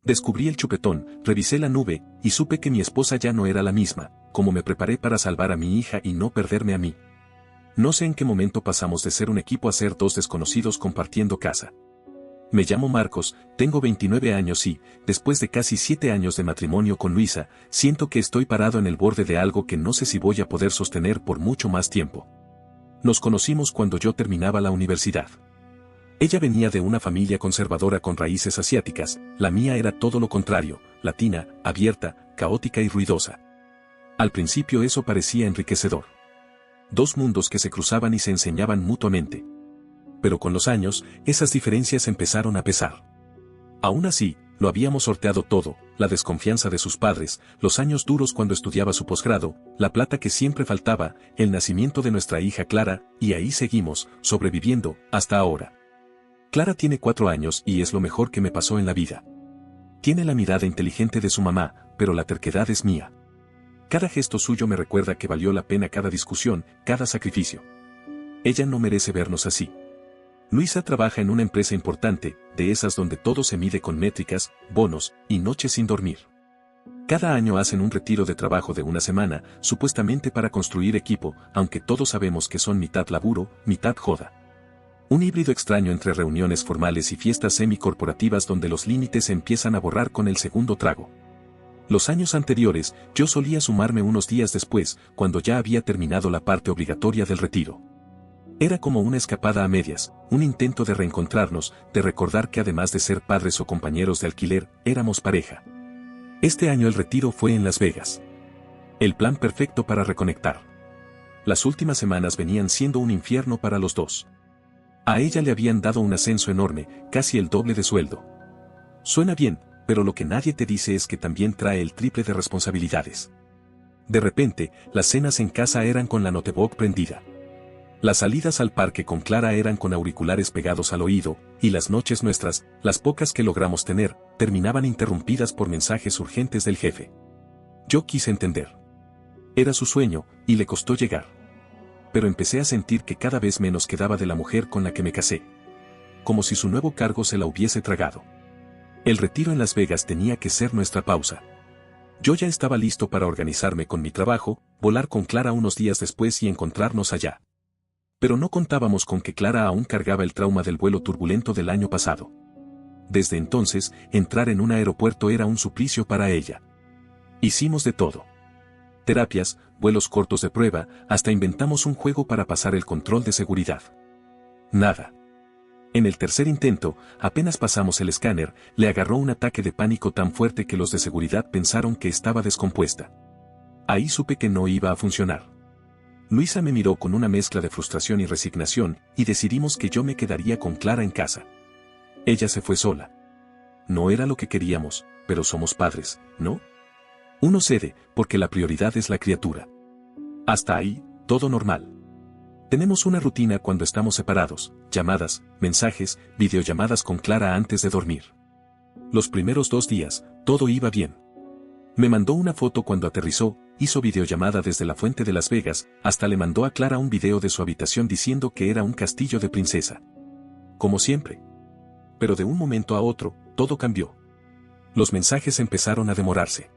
Descubrí el chupetón, revisé la nube, y supe que mi esposa ya no era la misma, como me preparé para salvar a mi hija y no perderme a mí. No sé en qué momento pasamos de ser un equipo a ser dos desconocidos compartiendo casa. Me llamo Marcos, tengo 29 años y, después de casi 7 años de matrimonio con Luisa, siento que estoy parado en el borde de algo que no sé si voy a poder sostener por mucho más tiempo. Nos conocimos cuando yo terminaba la universidad. Ella venía de una familia conservadora con raíces asiáticas, la mía era todo lo contrario, latina, abierta, caótica y ruidosa. Al principio eso parecía enriquecedor. Dos mundos que se cruzaban y se enseñaban mutuamente. Pero con los años, esas diferencias empezaron a pesar. Aún así, lo habíamos sorteado todo, la desconfianza de sus padres, los años duros cuando estudiaba su posgrado, la plata que siempre faltaba, el nacimiento de nuestra hija Clara, y ahí seguimos, sobreviviendo, hasta ahora. Clara tiene 4 años y es lo mejor que me pasó en la vida. Tiene la mirada inteligente de su mamá, pero la terquedad es mía. Cada gesto suyo me recuerda que valió la pena cada discusión, cada sacrificio. Ella no merece vernos así. Luisa trabaja en una empresa importante, de esas donde todo se mide con métricas, bonos, y noches sin dormir. Cada año hacen un retiro de trabajo de una semana, supuestamente para construir equipo, aunque todos sabemos que son mitad laburo, mitad joda. Un híbrido extraño entre reuniones formales y fiestas semi-corporativas donde los límites se empiezan a borrar con el segundo trago. Los años anteriores, yo solía sumarme unos días después, cuando ya había terminado la parte obligatoria del retiro. Era como una escapada a medias, un intento de reencontrarnos, de recordar que además de ser padres o compañeros de alquiler, éramos pareja. Este año el retiro fue en Las Vegas. El plan perfecto para reconectar. Las últimas semanas venían siendo un infierno para los dos. A ella le habían dado un ascenso enorme, casi el doble de sueldo. Suena bien, pero lo que nadie te dice es que también trae el triple de responsabilidades. De repente, las cenas en casa eran con la notebook prendida. Las salidas al parque con Clara eran con auriculares pegados al oído, y las noches nuestras, las pocas que logramos tener, terminaban interrumpidas por mensajes urgentes del jefe. Yo quise entender. Era su sueño, y le costó llegar. Pero empecé a sentir que cada vez menos quedaba de la mujer con la que me casé. Como si su nuevo cargo se la hubiese tragado. El retiro en Las Vegas tenía que ser nuestra pausa. Yo ya estaba listo para organizarme con mi trabajo, volar con Clara unos días después y encontrarnos allá. Pero no contábamos con que Clara aún cargaba el trauma del vuelo turbulento del año pasado. Desde entonces, entrar en un aeropuerto era un suplicio para ella. Hicimos de todo. Terapias, vuelos cortos de prueba, hasta inventamos un juego para pasar el control de seguridad. Nada. En el tercer intento, apenas pasamos el escáner, le agarró un ataque de pánico tan fuerte que los de seguridad pensaron que estaba descompuesta. Ahí supe que no iba a funcionar. Luisa me miró con una mezcla de frustración y resignación, y decidimos que yo me quedaría con Clara en casa. Ella se fue sola. No era lo que queríamos, pero somos padres, ¿no? Uno cede, porque la prioridad es la criatura. Hasta ahí, todo normal. Tenemos una rutina cuando estamos separados, llamadas, mensajes, videollamadas con Clara antes de dormir. Los primeros 2 días, todo iba bien. Me mandó una foto cuando aterrizó, hizo videollamada desde la fuente de Las Vegas, hasta le mandó a Clara un video de su habitación diciendo que era un castillo de princesa. Como siempre. Pero de un momento a otro, todo cambió. Los mensajes empezaron a demorarse.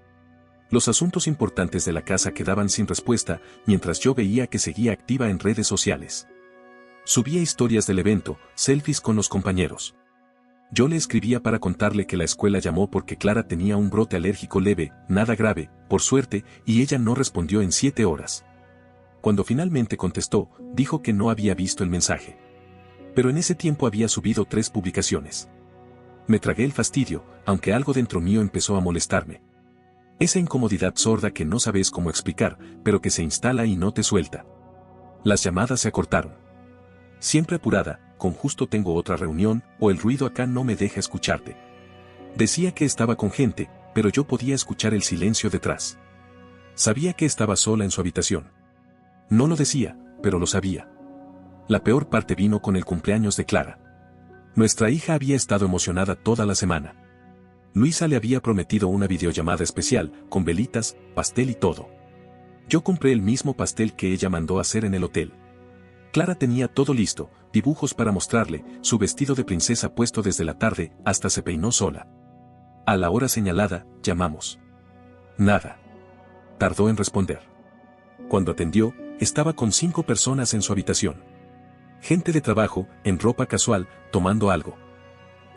Los asuntos importantes de la casa quedaban sin respuesta, mientras yo veía que seguía activa en redes sociales. Subía historias del evento, selfies con los compañeros. Yo le escribía para contarle que la escuela llamó porque Clara tenía un brote alérgico leve, nada grave, por suerte, y ella no respondió en 7 horas. Cuando finalmente contestó, dijo que no había visto el mensaje. Pero en ese tiempo había subido 3 publicaciones. Me tragué el fastidio, aunque algo dentro mío empezó a molestarme. Esa incomodidad sorda que no sabes cómo explicar, pero que se instala y no te suelta. Las llamadas se acortaron. Siempre apurada, con justo tengo otra reunión, o el ruido acá no me deja escucharte. Decía que estaba con gente, pero yo podía escuchar el silencio detrás. Sabía que estaba sola en su habitación. No lo decía, pero lo sabía. La peor parte vino con el cumpleaños de Clara. Nuestra hija había estado emocionada toda la semana. Luisa le había prometido una videollamada especial, con velitas, pastel y todo. Yo compré el mismo pastel que ella mandó hacer en el hotel. Clara tenía todo listo, dibujos para mostrarle, su vestido de princesa puesto desde la tarde, hasta se peinó sola. A la hora señalada, llamamos. Nada. Tardó en responder. Cuando atendió, estaba con 5 personas en su habitación. Gente de trabajo, en ropa casual, tomando algo.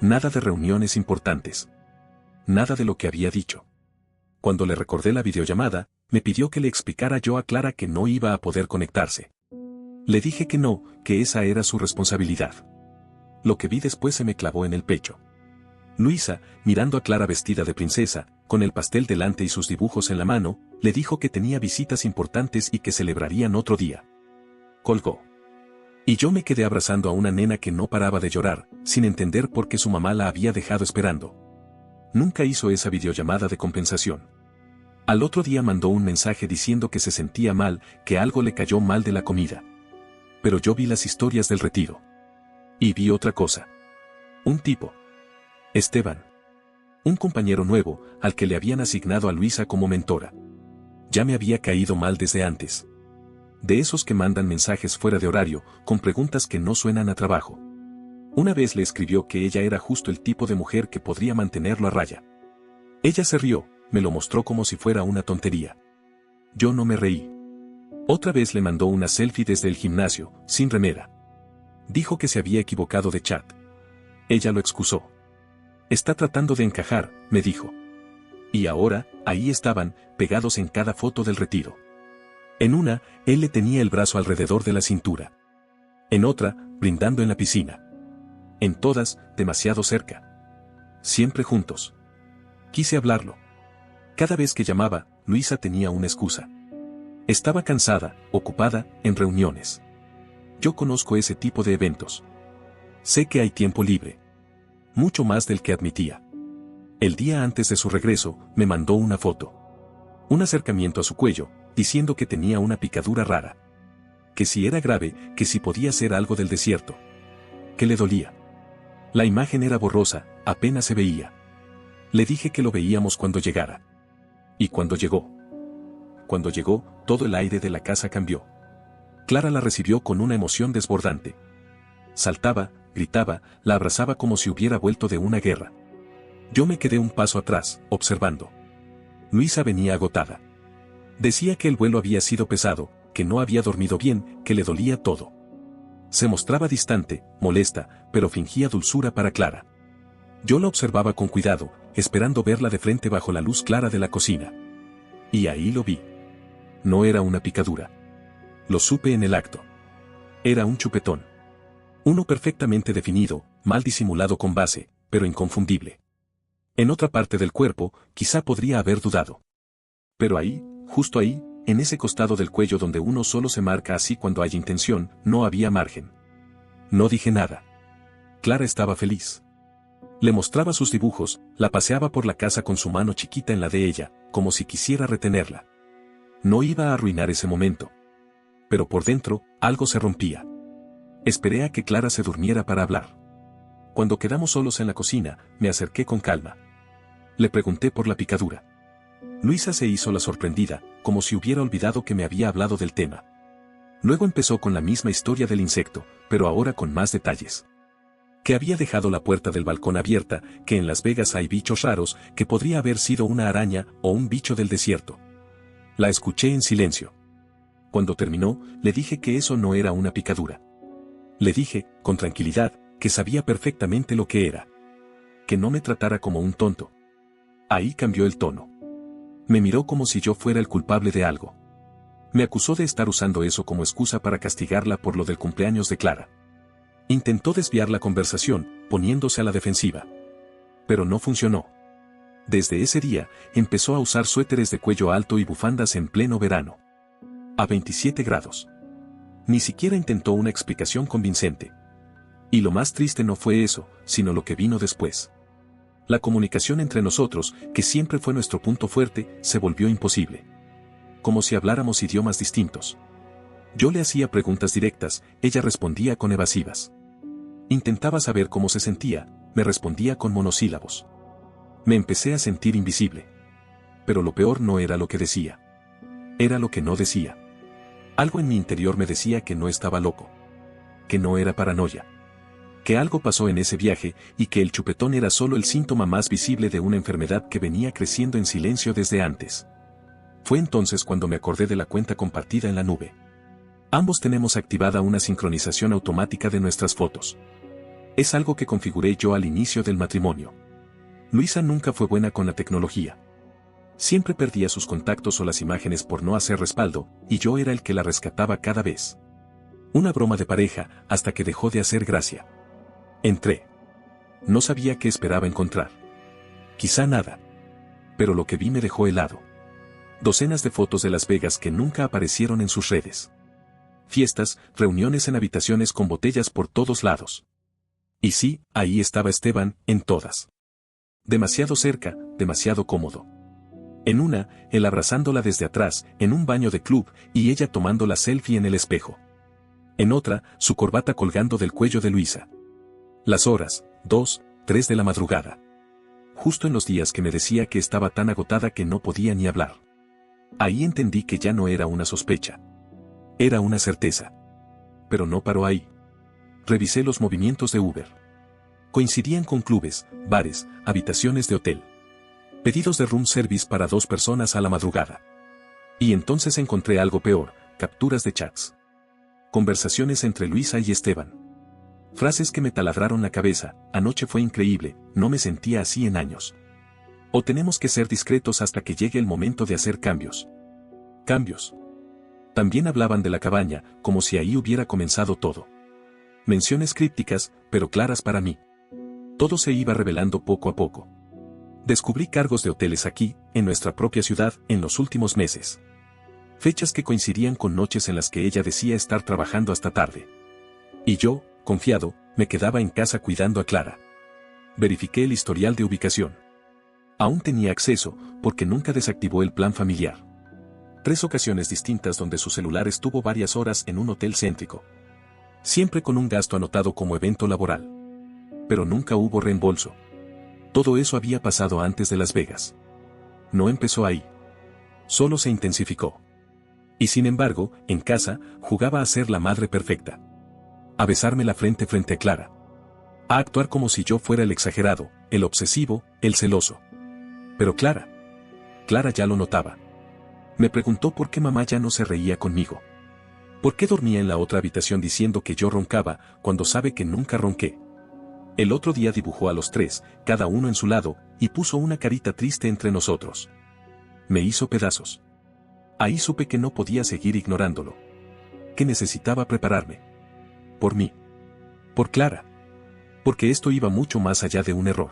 Nada de reuniones importantes. Nada de lo que había dicho. Cuando le recordé la videollamada, me pidió que le explicara yo a Clara que no iba a poder conectarse. Le dije que no, que esa era su responsabilidad. Lo que vi después se me clavó en el pecho. Luisa, mirando a Clara vestida de princesa, con el pastel delante y sus dibujos en la mano, le dijo que tenía visitas importantes y que celebrarían otro día. Colgó. Y yo me quedé abrazando a una nena que no paraba de llorar, sin entender por qué su mamá la había dejado esperando. Nunca hizo esa videollamada de compensación. Al otro día mandó un mensaje diciendo que se sentía mal, que algo le cayó mal de la comida. Pero yo vi las historias del retiro. Y vi otra cosa. Un tipo. Esteban. Un compañero nuevo, al que le habían asignado a Luisa como mentora. Ya me había caído mal desde antes. De esos que mandan mensajes fuera de horario, con preguntas que no suenan a trabajo. Una vez le escribió que ella era justo el tipo de mujer que podría mantenerlo a raya. Ella se rió, me lo mostró como si fuera una tontería. Yo no me reí. Otra vez le mandó una selfie desde el gimnasio, sin remera. Dijo que se había equivocado de chat. Ella lo excusó. Está tratando de encajar, me dijo. Y ahora, ahí estaban, pegados en cada foto del retiro. En una, él le tenía el brazo alrededor de la cintura. En otra, brindando en la piscina. En todas, demasiado cerca. Siempre juntos. Quise hablarlo. Cada vez que llamaba, Luisa tenía una excusa. Estaba cansada, ocupada, en reuniones. Yo conozco ese tipo de eventos. Sé que hay tiempo libre. Mucho más del que admitía. El día antes de su regreso, me mandó una foto. Un acercamiento a su cuello, diciendo que tenía una picadura rara. Que si era grave, que si podía ser algo del desierto. Que le dolía. La imagen era borrosa, apenas se veía. Le dije que lo veíamos cuando llegara. Y cuando llegó. Cuando llegó, todo el aire de la casa cambió. Clara la recibió con una emoción desbordante. Saltaba, gritaba, la abrazaba como si hubiera vuelto de una guerra. Yo me quedé un paso atrás, observando. Luisa venía agotada. Decía que el vuelo había sido pesado, que no había dormido bien, que le dolía todo. Se mostraba distante, molesta, pero fingía dulzura para Clara. Yo la observaba con cuidado, esperando verla de frente bajo la luz clara de la cocina. Y ahí lo vi. No era una picadura. Lo supe en el acto. Era un chupetón. Uno perfectamente definido, mal disimulado con base, pero inconfundible. En otra parte del cuerpo, quizá podría haber dudado. Pero ahí, justo ahí, en ese costado del cuello donde uno solo se marca así cuando hay intención, no había margen. No dije nada. Clara estaba feliz. Le mostraba sus dibujos, la paseaba por la casa con su mano chiquita en la de ella, como si quisiera retenerla. No iba a arruinar ese momento. Pero por dentro, algo se rompía. Esperé a que Clara se durmiera para hablar. Cuando quedamos solos en la cocina, me acerqué con calma. Le pregunté por la picadura. Luisa se hizo la sorprendida, como si hubiera olvidado que me había hablado del tema. Luego empezó con la misma historia del insecto, pero ahora con más detalles. Que había dejado la puerta del balcón abierta, que en Las Vegas hay bichos raros, que podría haber sido una araña o un bicho del desierto. La escuché en silencio. Cuando terminó, le dije que eso no era una picadura. Le dije, con tranquilidad, que sabía perfectamente lo que era. Que no me tratara como un tonto. Ahí cambió el tono. Me miró como si yo fuera el culpable de algo. Me acusó de estar usando eso como excusa para castigarla por lo del cumpleaños de Clara. Intentó desviar la conversación, poniéndose a la defensiva. Pero no funcionó. Desde ese día, empezó a usar suéteres de cuello alto y bufandas en pleno verano. A 27 grados. Ni siquiera intentó una explicación convincente. Y lo más triste no fue eso, sino lo que vino después. La comunicación entre nosotros, que siempre fue nuestro punto fuerte, se volvió imposible. Como si habláramos idiomas distintos. Yo le hacía preguntas directas, ella respondía con evasivas. Intentaba saber cómo se sentía, me respondía con monosílabos. Me empecé a sentir invisible. Pero lo peor no era lo que decía. Era lo que no decía. Algo en mi interior me decía que no estaba loco. Que no era paranoia. Que algo pasó en ese viaje y que el chupetón era solo el síntoma más visible de una enfermedad que venía creciendo en silencio desde antes. Fue entonces cuando me acordé de la cuenta compartida en la nube. Ambos tenemos activada una sincronización automática de nuestras fotos. Es algo que configuré yo al inicio del matrimonio. Luisa nunca fue buena con la tecnología. Siempre perdía sus contactos o las imágenes por no hacer respaldo, y yo era el que la rescataba cada vez. Una broma de pareja, hasta que dejó de hacer gracia. Entré. No sabía qué esperaba encontrar. Quizá nada. Pero lo que vi me dejó helado. Docenas de fotos de Las Vegas que nunca aparecieron en sus redes. Fiestas, reuniones en habitaciones con botellas por todos lados. Y sí, ahí estaba Esteban, en todas. Demasiado cerca, demasiado cómodo. En una, él abrazándola desde atrás, en un baño de club, y ella tomando la selfie en el espejo. En otra, su corbata colgando del cuello de Luisa. Las horas, 2, 3 de la madrugada. Justo en los días que me decía que estaba tan agotada que no podía ni hablar. Ahí entendí que ya no era una sospecha. Era una certeza. Pero no paró ahí. Revisé los movimientos de Uber. Coincidían con clubes, bares, habitaciones de hotel. Pedidos de room service para 2 personas a la madrugada. Y entonces encontré algo peor, capturas de chats. Conversaciones entre Luisa y Esteban. Frases que me taladraron la cabeza: anoche fue increíble, no me sentía así en años. O tenemos que ser discretos hasta que llegue el momento de hacer cambios. Cambios. También hablaban de la cabaña, como si ahí hubiera comenzado todo. Menciones crípticas, pero claras para mí. Todo se iba revelando poco a poco. Descubrí cargos de hoteles aquí, en nuestra propia ciudad, en los últimos meses. Fechas que coincidían con noches en las que ella decía estar trabajando hasta tarde. Y yo, confiado, me quedaba en casa cuidando a Clara. Verifiqué el historial de ubicación. Aún tenía acceso, porque nunca desactivó el plan familiar. 3 ocasiones distintas donde su celular estuvo varias horas en un hotel céntrico. Siempre con un gasto anotado como evento laboral. Pero nunca hubo reembolso. Todo eso había pasado antes de Las Vegas. No empezó ahí. Solo se intensificó. Y sin embargo, en casa, jugaba a ser la madre perfecta. A besarme la frente frente a Clara. A actuar como si yo fuera el exagerado, el obsesivo, el celoso. Pero Clara ya lo notaba. Me preguntó por qué mamá ya no se reía conmigo. ¿Por qué dormía en la otra habitación diciendo que yo roncaba, cuando sabe que nunca ronqué? El otro día dibujó a los 3, cada uno en su lado, y puso una carita triste entre nosotros. Me hizo pedazos. Ahí supe que no podía seguir ignorándolo. Que necesitaba prepararme. Por mí. Por Clara. Porque esto iba mucho más allá de un error.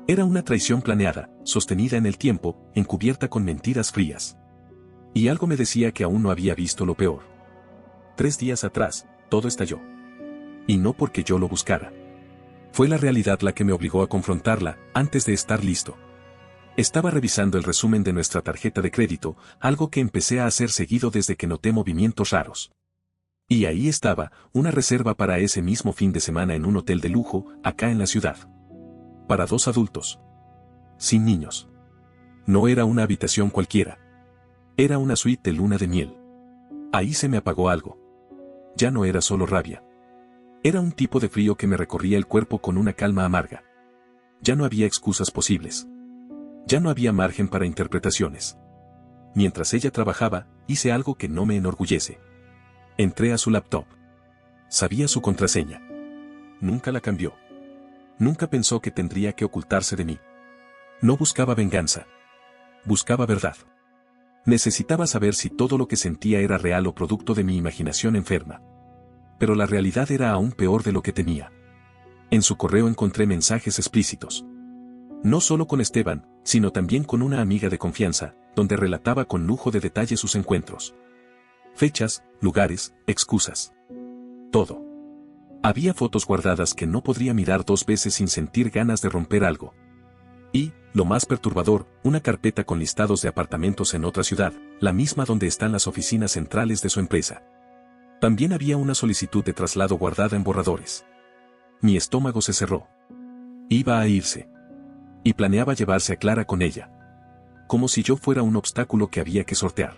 Era una traición planeada, sostenida en el tiempo, encubierta con mentiras frías. Y algo me decía que aún no había visto lo peor. 3 días atrás, todo estalló. Y no porque yo lo buscara. Fue la realidad la que me obligó a confrontarla, antes de estar listo. Estaba revisando el resumen de nuestra tarjeta de crédito, algo que empecé a hacer seguido desde que noté movimientos raros. Y ahí estaba, una reserva para ese mismo fin de semana en un hotel de lujo, acá en la ciudad. Para 2 adultos. Sin niños. No era una habitación cualquiera. Era una suite de luna de miel. Ahí se me apagó algo. Ya no era solo rabia. Era un tipo de frío que me recorría el cuerpo con una calma amarga. Ya no había excusas posibles. Ya no había margen para interpretaciones. Mientras ella trabajaba, hice algo que no me enorgullece. Entré a su laptop. Sabía su contraseña. Nunca la cambió. Nunca pensó que tendría que ocultarse de mí. No buscaba venganza. Buscaba verdad. Necesitaba saber si todo lo que sentía era real o producto de mi imaginación enferma. Pero la realidad era aún peor de lo que temía. En su correo encontré mensajes explícitos. No solo con Esteban, sino también con una amiga de confianza, donde relataba con lujo de detalle sus encuentros. Fechas, lugares, excusas. Todo. Había fotos guardadas que no podría mirar 2 veces sin sentir ganas de romper algo. Y, lo más perturbador, una carpeta con listados de apartamentos en otra ciudad, la misma donde están las oficinas centrales de su empresa. También había una solicitud de traslado guardada en borradores. Mi estómago se cerró. Iba a irse. Y planeaba llevarse a Clara con ella. Como si yo fuera un obstáculo que había que sortear.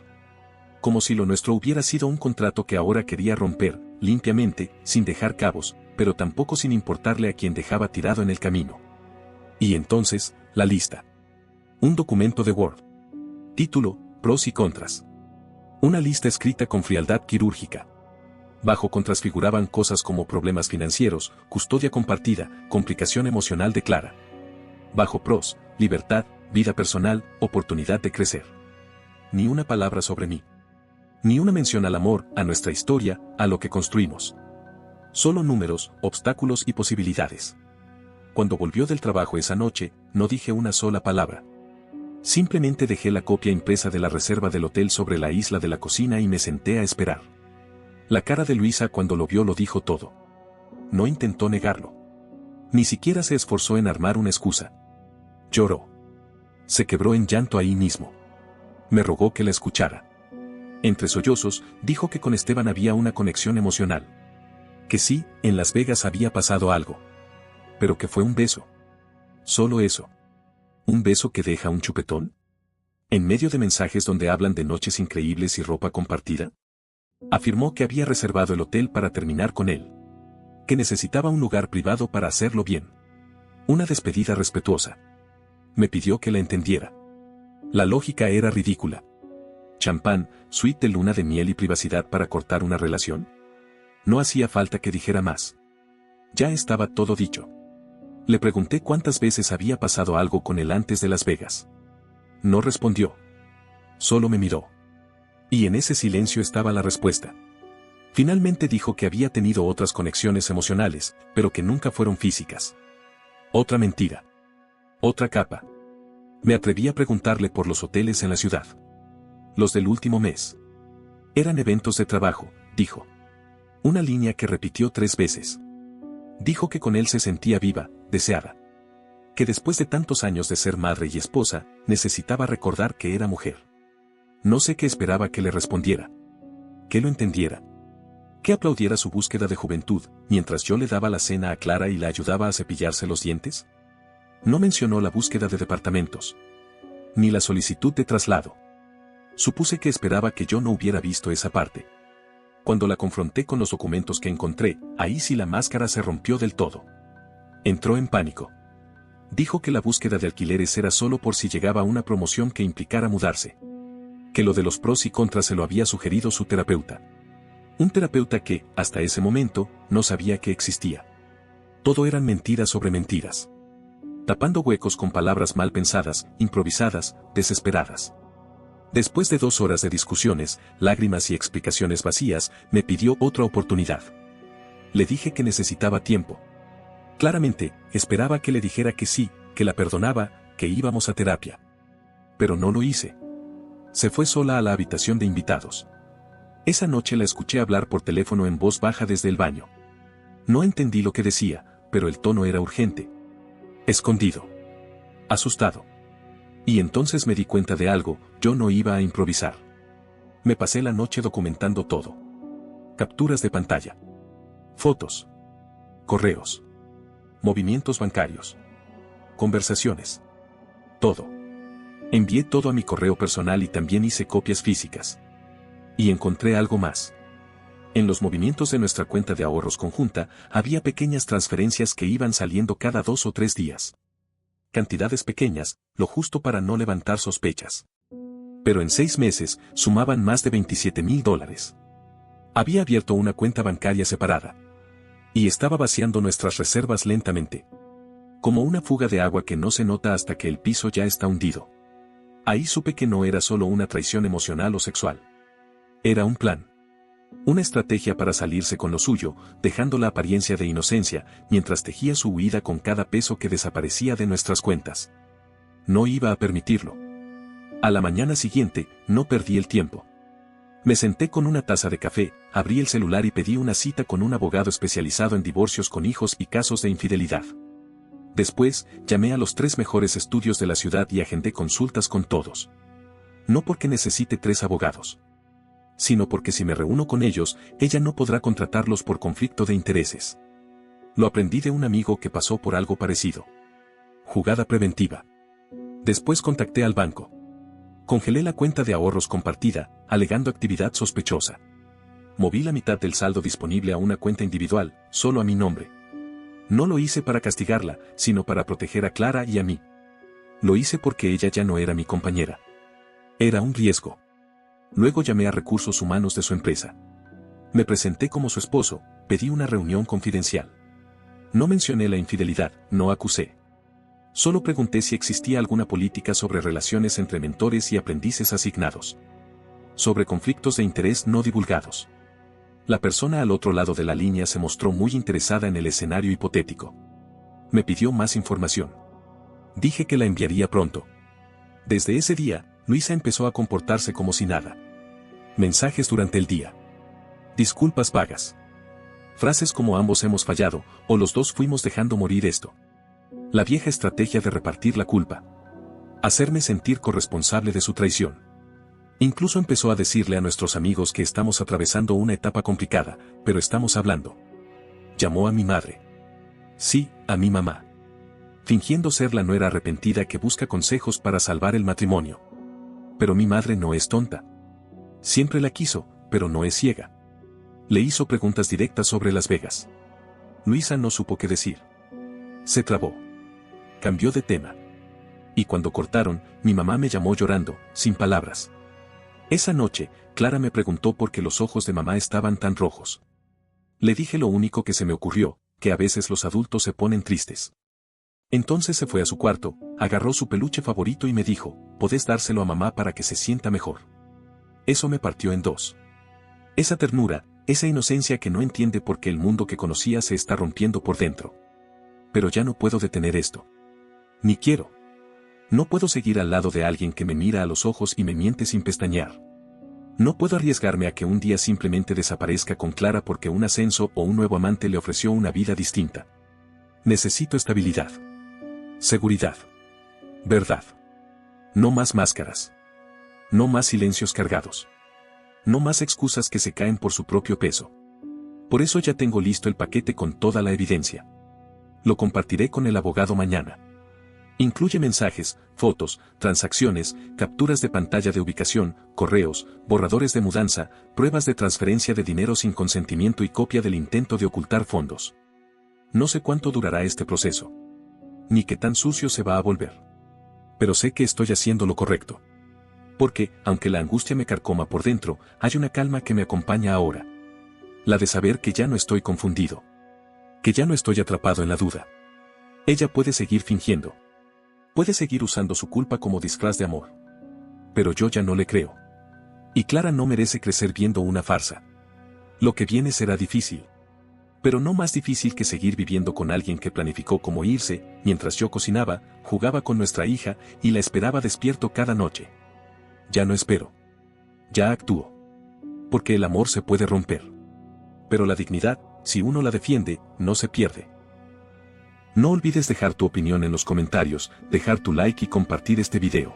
Como si lo nuestro hubiera sido un contrato que ahora quería romper, limpiamente, sin dejar cabos, pero tampoco sin importarle a quien dejaba tirado en el camino. Y entonces, la lista. Un documento de Word. Título, pros y contras. Una lista escrita con frialdad quirúrgica. Bajo contras figuraban cosas como problemas financieros, custodia compartida, complicación emocional de Clara. Bajo pros, libertad, vida personal, oportunidad de crecer. Ni una palabra sobre mí. Ni una mención al amor, a nuestra historia, a lo que construimos. Solo números, obstáculos y posibilidades. Cuando volvió del trabajo esa noche, no dije una sola palabra. Simplemente dejé la copia impresa de la reserva del hotel sobre la isla de la cocina y me senté a esperar. La cara de Luisa cuando lo vio lo dijo todo. No intentó negarlo. Ni siquiera se esforzó en armar una excusa. Lloró. Se quebró en llanto ahí mismo. Me rogó que la escuchara. Entre sollozos, dijo que con Esteban había una conexión emocional. Que sí, en Las Vegas había pasado algo. Pero que fue un beso. Solo eso. ¿Un beso que deja un chupetón? ¿En medio de mensajes donde hablan de noches increíbles y ropa compartida? Afirmó que había reservado el hotel para terminar con él. Que necesitaba un lugar privado para hacerlo bien. Una despedida respetuosa. Me pidió que la entendiera. La lógica era ridícula. Champán, suite de luna de miel y privacidad para cortar una relación. No hacía falta que dijera más. Ya estaba todo dicho. Le pregunté cuántas veces había pasado algo con él antes de Las Vegas. No respondió. Solo me miró. Y en ese silencio estaba la respuesta. Finalmente dijo que había tenido otras conexiones emocionales, pero que nunca fueron físicas. Otra mentira. Otra capa. Me atreví a preguntarle por los hoteles en la ciudad. Los del último mes. Eran eventos de trabajo, dijo. Una línea que repitió 3 veces. Dijo que con él se sentía viva, deseada. Que después de tantos años de ser madre y esposa, necesitaba recordar que era mujer. No sé qué esperaba que le respondiera. Que lo entendiera. Que aplaudiera su búsqueda de juventud, mientras yo le daba la cena a Clara y la ayudaba a cepillarse los dientes. No mencionó la búsqueda de departamentos. Ni la solicitud de traslado. Supuse que esperaba que yo no hubiera visto esa parte. Cuando la confronté con los documentos que encontré, ahí sí la máscara se rompió del todo. Entró en pánico. Dijo que la búsqueda de alquileres era solo por si llegaba una promoción que implicara mudarse. Que lo de los pros y contras se lo había sugerido su terapeuta. Un terapeuta que, hasta ese momento, no sabía que existía. Todo eran mentiras sobre mentiras. Tapando huecos con palabras mal pensadas, improvisadas, desesperadas. Después de 2 horas de discusiones, lágrimas y explicaciones vacías, me pidió otra oportunidad. Le dije que necesitaba tiempo. Claramente, esperaba que le dijera que sí, que la perdonaba, que íbamos a terapia. Pero no lo hice. Se fue sola a la habitación de invitados. Esa noche la escuché hablar por teléfono en voz baja desde el baño. No entendí lo que decía, pero el tono era urgente. Escondido. Asustado. Y entonces me di cuenta de algo, yo no iba a improvisar. Me pasé la noche documentando todo. Capturas de pantalla. Fotos. Correos. Movimientos bancarios. Conversaciones. Todo. Envié todo a mi correo personal y también hice copias físicas. Y encontré algo más. En los movimientos de nuestra cuenta de ahorros conjunta, había pequeñas transferencias que iban saliendo cada 2 o 3 días. Cantidades pequeñas, lo justo para no levantar sospechas. Pero en 6 meses, sumaban más de $27,000. Había abierto una cuenta bancaria separada. Y estaba vaciando nuestras reservas lentamente. Como una fuga de agua que no se nota hasta que el piso ya está hundido. Ahí supe que no era solo una traición emocional o sexual. Era un plan. Una estrategia para salirse con lo suyo, dejando la apariencia de inocencia, mientras tejía su huida con cada peso que desaparecía de nuestras cuentas. No iba a permitirlo. A la mañana siguiente, no perdí el tiempo. Me senté con una taza de café, abrí el celular y pedí una cita con un abogado especializado en divorcios con hijos y casos de infidelidad. Después, llamé a los 3 mejores estudios de la ciudad y agendé consultas con todos. No porque necesite 3 abogados. Sino porque si me reúno con ellos, ella no podrá contratarlos por conflicto de intereses. Lo aprendí de un amigo que pasó por algo parecido. Jugada preventiva. Después contacté al banco. Congelé la cuenta de ahorros compartida, alegando actividad sospechosa. moví la mitad del saldo disponible a una cuenta individual, solo a mi nombre. No lo hice para castigarla, sino para proteger a Clara y a mí. Lo hice porque ella ya no era mi compañera. Era un riesgo. Luego llamé a recursos humanos de su empresa. Me presenté como su esposo, pedí una reunión confidencial. No mencioné la infidelidad, no acusé. Solo pregunté si existía alguna política sobre relaciones entre mentores y aprendices asignados. Sobre conflictos de interés no divulgados. La persona al otro lado de la línea se mostró muy interesada en el escenario hipotético. Me pidió más información. Dije que la enviaría pronto. Desde ese día, Luisa empezó a comportarse como si nada. Mensajes durante el día. Disculpas vagas. Frases como ambos hemos fallado, o los dos fuimos dejando morir esto. La vieja estrategia de repartir la culpa. Hacerme sentir corresponsable de su traición. Incluso empezó a decirle a nuestros amigos que estamos atravesando una etapa complicada, pero estamos hablando. Llamó a mi madre. Sí, a mi mamá. Fingiendo ser la nuera arrepentida que busca consejos para salvar el matrimonio. Pero mi madre no es tonta. Siempre la quiso, pero no es ciega. Le hizo preguntas directas sobre Las Vegas. Luisa no supo qué decir. Se trabó. Cambió de tema. Y cuando cortaron, mi mamá me llamó llorando, sin palabras. Esa noche, Clara me preguntó por qué los ojos de mamá estaban tan rojos. Le dije lo único que se me ocurrió, que a veces los adultos se ponen tristes. Entonces se fue a su cuarto, agarró su peluche favorito y me dijo, «Podés dárselo a mamá para que se sienta mejor». Eso me partió en dos. Esa ternura, esa inocencia que no entiende por qué el mundo que conocía se está rompiendo por dentro. Pero ya no puedo detener esto. Ni quiero. No puedo seguir al lado de alguien que me mira a los ojos y me miente sin pestañear. No puedo arriesgarme a que un día simplemente desaparezca con Clara porque un ascenso o un nuevo amante le ofreció una vida distinta. Necesito estabilidad. Seguridad. Verdad. No más máscaras. No más silencios cargados. No más excusas que se caen por su propio peso. Por eso ya tengo listo el paquete con toda la evidencia. Lo compartiré con el abogado mañana. Incluye mensajes, fotos, transacciones, capturas de pantalla de ubicación, correos, borradores de mudanza, pruebas de transferencia de dinero sin consentimiento y copia del intento de ocultar fondos. No sé cuánto durará este proceso. Ni qué tan sucio se va a volver. Pero sé que estoy haciendo lo correcto. Porque, aunque la angustia me carcoma por dentro, hay una calma que me acompaña ahora. La de saber que ya no estoy confundido. Que ya no estoy atrapado en la duda. Ella puede seguir fingiendo. Puede seguir usando su culpa como disfraz de amor. Pero yo ya no le creo. Y Clara no merece crecer viendo una farsa. Lo que viene será difícil. Pero no más difícil que seguir viviendo con alguien que planificó cómo irse, mientras yo cocinaba, jugaba con nuestra hija y la esperaba despierto cada noche. Ya no espero. Ya actúo. Porque el amor se puede romper. Pero la dignidad, si uno la defiende, no se pierde. No olvides dejar tu opinión en los comentarios, dejar tu like y compartir este video.